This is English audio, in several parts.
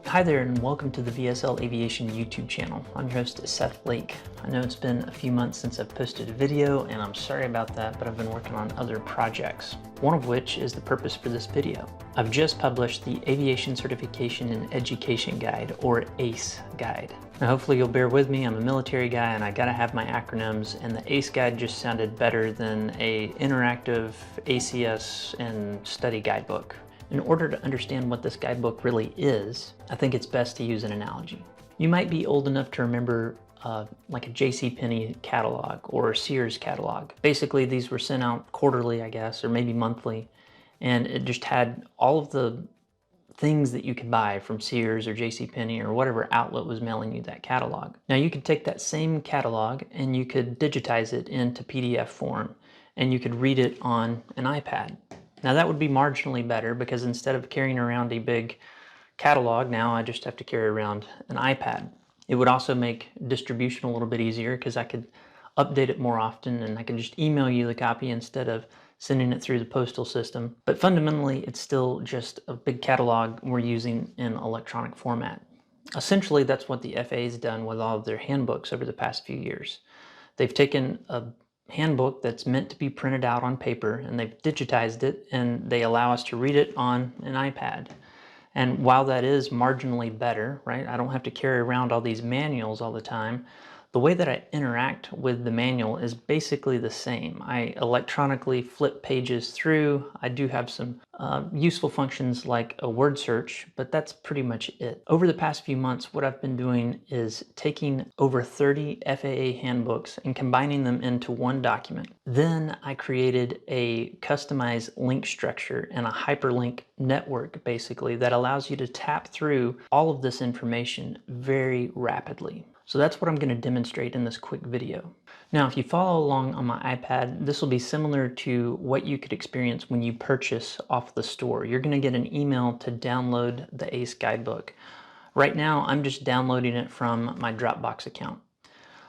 Hi there and welcome to the VSL Aviation YouTube channel. I'm your host, Seth Lake. I know it's been a few months since I've posted a video and I'm sorry about that, but I've been working on other projects, one of which is the purpose for this video. I've just published the Aviation Certification and Education Guide, or ACE guide. Now hopefully you'll bear with me, I'm a military guy and I gotta have my acronyms, and the ACE guide just sounded better than a interactive ACS and study guidebook. In order to understand what this guidebook really is, I think it's best to use an analogy. You might be old enough to remember like a JCPenney catalog or a Sears catalog. Basically, these were sent out quarterly, I guess, or maybe monthly, and it just had all of the things that you could buy from Sears or JCPenney or whatever outlet was mailing you that catalog. Now you could take that same catalog and you could digitize it into PDF form, and you could read it on an iPad. Now that would be marginally better because instead of carrying around a big catalog, now I just have to carry around an iPad. It would also make distribution a little bit easier because I could update it more often and I could just email you the copy instead of sending it through the postal system. But fundamentally, it's still just a big catalog we're using in electronic format. Essentially, that's what the FAA's done with all of their handbooks over the past few years. They've taken a handbook that's meant to be printed out on paper and they've digitized it and they allow us to read it on an iPad. And while that is marginally better, right, I don't have to carry around all these manuals all the time, the way that I interact with the manual is basically the same. I electronically flip pages through. I do have some useful functions like a word search, but that's pretty much it. Over the past few months, what I've been doing is taking over 30 FAA handbooks and combining them into one document. Then I created a customized link structure and a hyperlink network, basically, that allows you to tap through all of this information very rapidly. So that's what I'm going to demonstrate in this quick video. Now, if you follow along on my iPad, this will be similar to what you could experience when you purchase off the store. You're going to get an email to download the ACE guidebook. Right now, I'm just downloading it from my Dropbox account.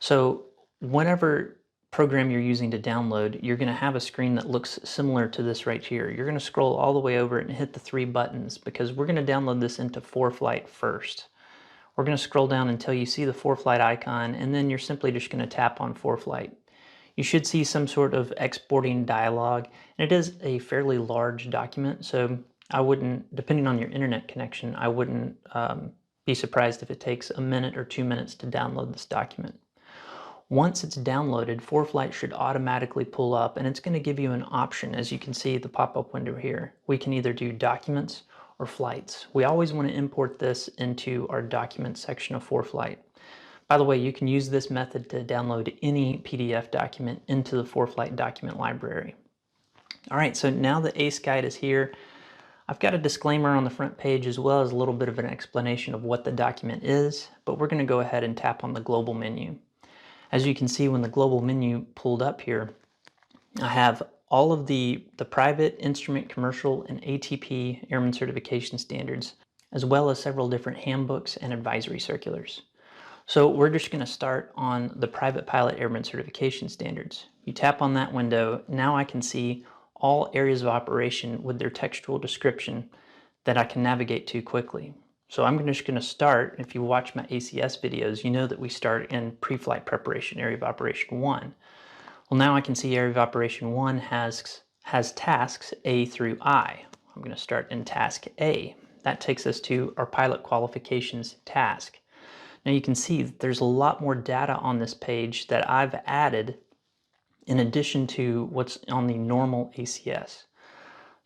So whatever program you're using to download, you're going to have a screen that looks similar to this right here. You're going to scroll all the way over it and hit the 3 buttons because we're going to download this into ForeFlight first. We're going to scroll down until you see the ForeFlight icon, and then you're simply just going to tap on ForeFlight. You should see some sort of exporting dialog, and it is a fairly large document, so I wouldn't, depending on your internet connection, I wouldn't be surprised if it takes a minute or 2 minutes to download this document. Once it's downloaded, ForeFlight should automatically pull up, and it's going to give you an option. As you can see the pop-up window here, we can either do documents or flights. We always want to import this into our documents section of ForeFlight. By the way, you can use this method to download any PDF document into the ForeFlight document library. All right, so now the ACE guide is here. I've got a disclaimer on the front page as well as a little bit of an explanation of what the document is, but we're going to go ahead and tap on the global menu. As you can see, when the global menu pulled up here, I have all of the private, instrument, commercial, and ATP Airman Certification Standards, as well as several different handbooks and advisory circulars. So we're just going to start on the Private Pilot Airman Certification Standards. You tap on that window, now I can see all areas of operation with their textual description that I can navigate to quickly. So I'm just going to start, if you watch my ACS videos, you know that we start in pre-flight preparation, area of operation 1. Well, now I can see area of operation 1 has tasks A through I. I'm going to start in task A. That takes us to our pilot qualifications task. Now you can see that there's a lot more data on this page that I've added in addition to what's on the normal ACS.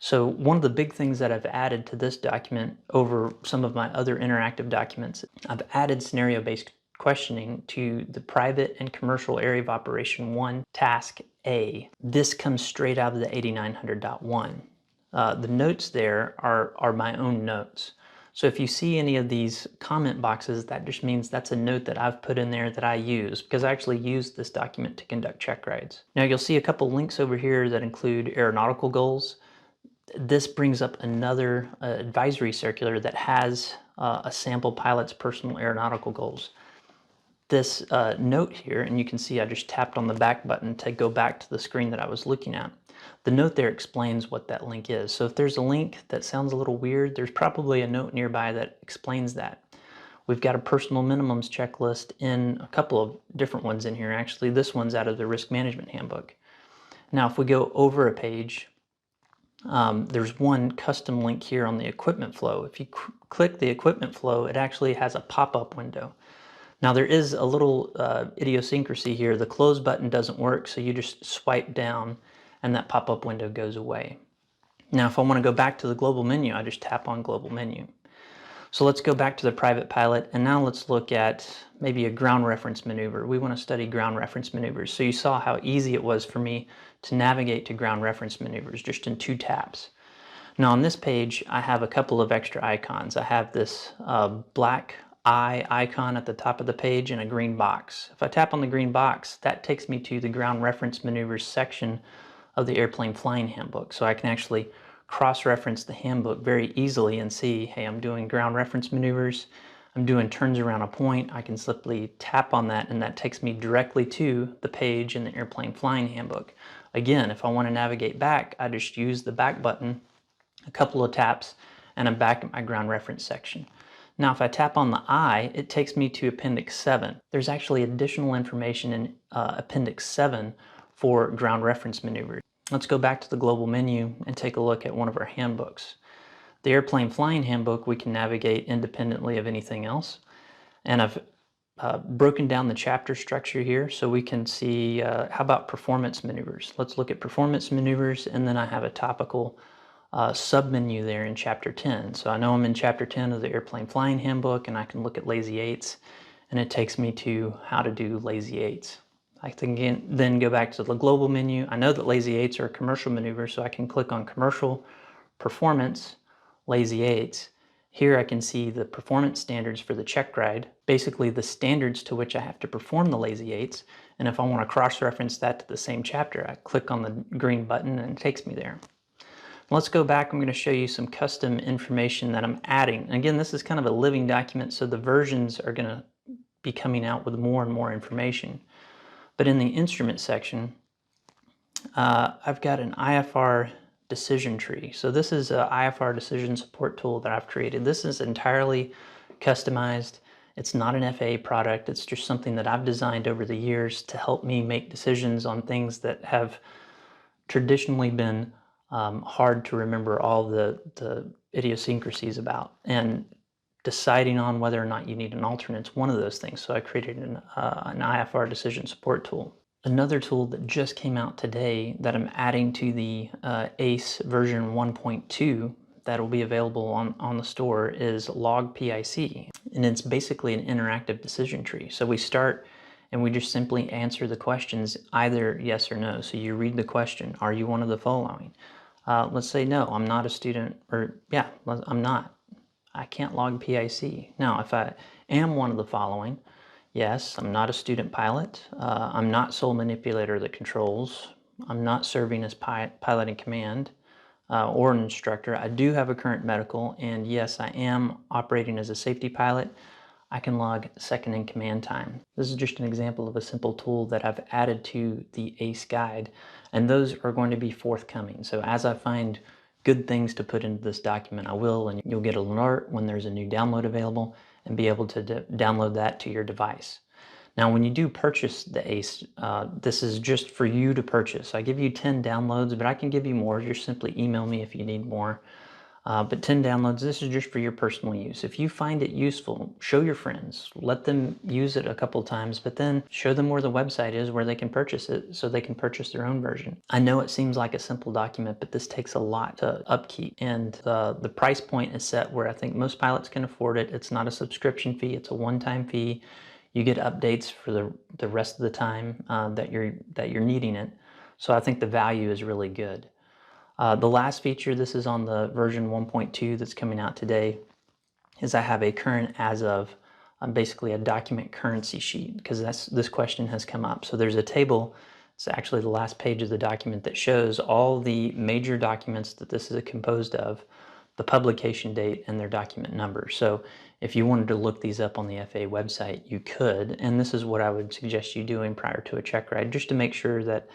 So one of the big things that I've added to this document over some of my other interactive documents, I've added scenario-based questioning to the private and commercial area of operation 1 task A. This comes straight out of the 8900.1. The notes there are my own notes. So if you see any of these comment boxes, that just means that's a note that I've put in there that I use because I actually used this document to conduct check rides. Now you'll see a couple links over here that include aeronautical goals. This brings up another advisory circular that has a sample pilot's personal aeronautical goals. This note here, and you can see I just tapped on the back button to go back to the screen that I was looking at. The note there explains what that link is. So if there's a link that sounds a little weird, there's probably a note nearby that explains that. We've got a personal minimums checklist in a couple of different ones in here. Actually, this one's out of the risk management handbook. Now, if we go over a page, there's one custom link here on the equipment flow. If you click the equipment flow, it actually has a pop-up window. Now there is a little idiosyncrasy here. The close button doesn't work, so you just swipe down and that pop-up window goes away. Now if I want to go back to the global menu, I just tap on global menu. So let's go back to the private pilot, and now let's look at maybe a ground reference maneuver. We want to study ground reference maneuvers. So you saw how easy it was for me to navigate to ground reference maneuvers just in 2 taps. Now on this page, I have a couple of extra icons. I have this black eye icon at the top of the page and a green box. If I tap on the green box, that takes me to the ground reference maneuvers section of the airplane flying handbook. So I can actually cross-reference the handbook very easily and see, hey, I'm doing ground reference maneuvers, I'm doing turns around a point. I can simply tap on that and that takes me directly to the page in the airplane flying handbook. Again, if I want to navigate back, I just use the back button, a couple of taps, and I'm back at my ground reference section. Now if I tap on the I, it takes me to Appendix 7. There's actually additional information in Appendix 7 for ground reference maneuvers. Let's go back to the global menu and take a look at one of our handbooks. The airplane flying handbook we can navigate independently of anything else. And I've broken down the chapter structure here so we can see how about performance maneuvers. Let's look at performance maneuvers, and then I have a topical submenu there in chapter 10. So I know I'm in chapter 10 of the airplane flying handbook, and I can look at lazy eights, and it takes me to how to do lazy eights. I can then go back to the global menu. I know that lazy eights are a commercial maneuver, so I can click on commercial, performance, lazy eights. Here I can see the performance standards for the check ride, basically the standards to which I have to perform the lazy eights. And if I want to cross-reference that to the same chapter, I click on the green button and it takes me there. Let's go back. I'm going to show you some custom information that I'm adding. Again, this is kind of a living document, so the versions are going to be coming out with more and more information. But in the instrument section, I've got an IFR decision tree. So this is an IFR Decision Support tool that I've created. This is entirely customized. It's not an FAA product. It's just something that I've designed over the years to help me make decisions on things that have traditionally been hard to remember all the idiosyncrasies about. And deciding on whether or not you need an alternate is one of those things. So I created an IFR Decision Support tool. Another tool that just came out today that I'm adding to the ACE version 1.2 that will be available on the store is log PIC. And it's basically an interactive decision tree. So we start and we just simply answer the questions either yes or no. So you read the question, are you one of the following? Let's say no, I'm not a student, or yeah, I'm not. I can't log PIC. Now, if I am one of the following, yes, I'm not a student pilot. I'm not sole manipulator of the controls. I'm not serving as pilot in command or an instructor. I do have a current medical, and yes, I am operating as a safety pilot. I can log second in command time. This is just an example of a simple tool that I've added to the ACE guide, and those are going to be forthcoming. So as I find good things to put into this document, I will, and you'll get an alert when there's a new download available and be able to download that to your device. Now, when you do purchase the ACE, this is just for you to purchase. I give you 10 downloads, but I can give you more. Just simply email me if you need more. But 10 downloads, this is just for your personal use. If you find it useful, show your friends. Let them use it a couple of times, but then show them where the website is where they can purchase it so they can purchase their own version. I know it seems like a simple document, but this takes a lot to upkeep. And the price point is set where I think most pilots can afford it. It's not a subscription fee, it's a one-time fee. You get updates for the rest of the time that you're needing it. So I think the value is really good. The last feature, this is on the version 1.2 that's coming out today, is I have a current as of, basically a document currency sheet, because this question has come up. So there's a table, it's actually the last page of the document, that shows all the major documents that this is composed of, the publication date, and their document number. So if you wanted to look these up on the FAA website, you could, and this is what I would suggest you doing prior to a check ride, just to make sure that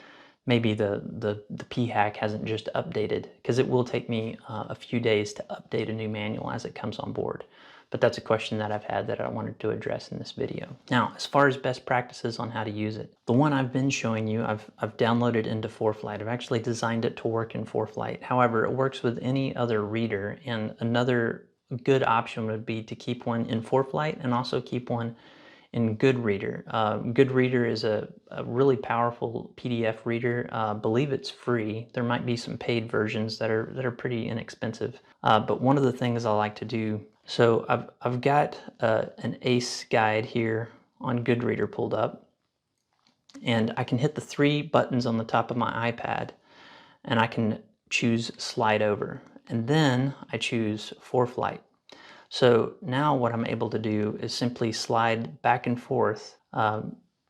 maybe the PHAC hasn't just updated, because it will take me a few days to update a new manual as it comes on board. But that's a question that I've had that I wanted to address in this video. Now, as far as best practices on how to use it, the one I've been showing you, I've downloaded into ForeFlight. I've actually designed it to work in ForeFlight. However, it works with any other reader, and another good option would be to keep one in ForeFlight and also keep one in Goodreader. Goodreader is a really powerful PDF reader. I believe it's free. There might be some paid versions that are pretty inexpensive. But one of the things I like to do, so I've got an ACE guide here on Goodreader pulled up, and I can hit the 3 buttons on the top of my iPad, and I can choose slide over, and then I choose ForeFlight. So now what I'm able to do is simply slide back and forth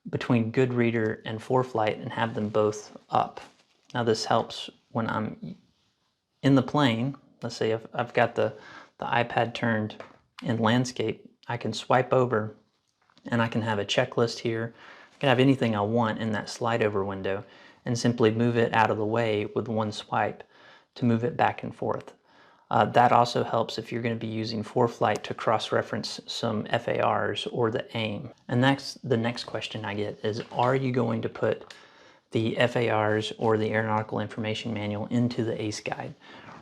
between Goodreader and ForeFlight and have them both up. Now this helps when I'm in the plane. Let's say if I've got the iPad turned in landscape, I can swipe over and I can have a checklist here. I can have anything I want in that slide over window and simply move it out of the way with one swipe to move it back and forth. That also helps if you're going to be using ForeFlight to cross-reference some FARs or the AIM. And the next question I get is, are you going to put the FARs or the Aeronautical Information Manual into the ACE guide?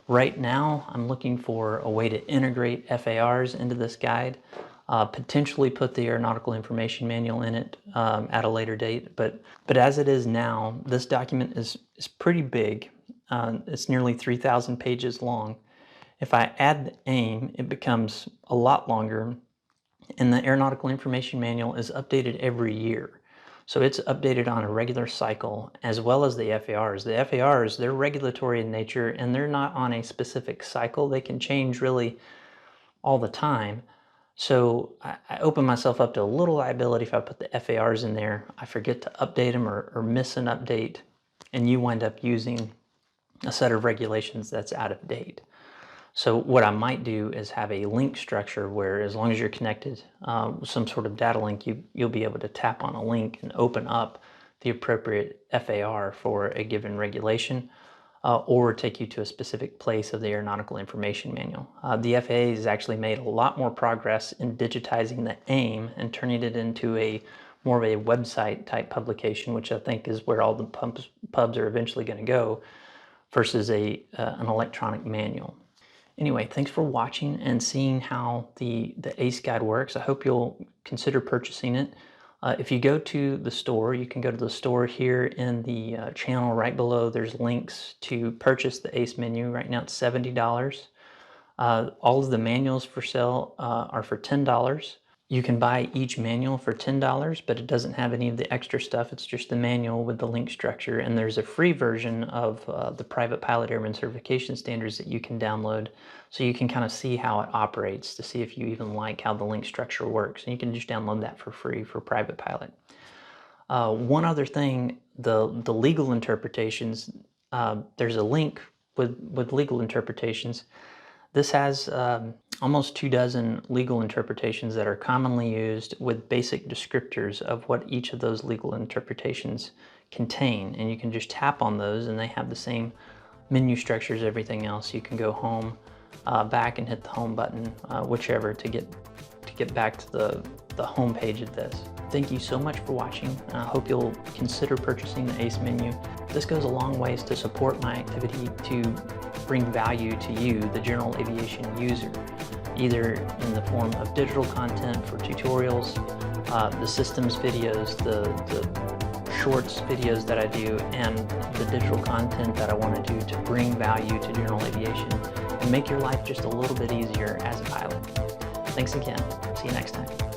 Right now, I'm looking for a way to integrate FARs into this guide, potentially put the Aeronautical Information Manual in it at a later date. But as it is now, this document is pretty big. It's nearly 3,000 pages long. If I add the AIM, it becomes a lot longer, and the Aeronautical Information Manual is updated every year. So it's updated on a regular cycle, as well as the FARs. The FARs, they're regulatory in nature, and they're not on a specific cycle. They can change really all the time. So I open myself up to a little liability if I put the FARs in there. I forget to update them or miss an update, and you wind up using a set of regulations that's out of date. So what I might do is have a link structure where, as long as you're connected with some sort of data link, you'll be able to tap on a link and open up the appropriate FAR for a given regulation, or take you to a specific place of the Aeronautical Information Manual. The FAA has actually made a lot more progress in digitizing the AIM and turning it into more of a website type publication, which I think is where all the pubs are eventually going to go, versus an electronic manual. Anyway, thanks for watching and seeing how the ACE guide works. I hope you'll consider purchasing it. If you go to the store, you can go to the store here in the channel right below. There's links to purchase the ACE menu. Right now it's $70. All of the manuals for sale are for $10. You can buy each manual for $10, but it doesn't have any of the extra stuff. It's just the manual with the link structure. And there's a free version of the Private Pilot Airman Certification Standards that you can download, so you can kind of see how it operates, to see if you even like how the link structure works. And you can just download that for free for Private Pilot. One other thing, the legal interpretations, there's a link with legal interpretations. This has almost 24 legal interpretations that are commonly used, with basic descriptors of what each of those legal interpretations contain. And you can just tap on those and they have the same menu structure as everything else. You can go home, back, and hit the home button, whichever, to get back to the home page of this. Thank you so much for watching. I hope you'll consider purchasing the ACE menu. This goes a long ways to support my activity to bring value to you, the general aviation user, either in the form of digital content for tutorials, the systems videos, the shorts videos that I do, and the digital content that I want to do to bring value to general aviation and make your life just a little bit easier as a pilot. Thanks again. See you next time.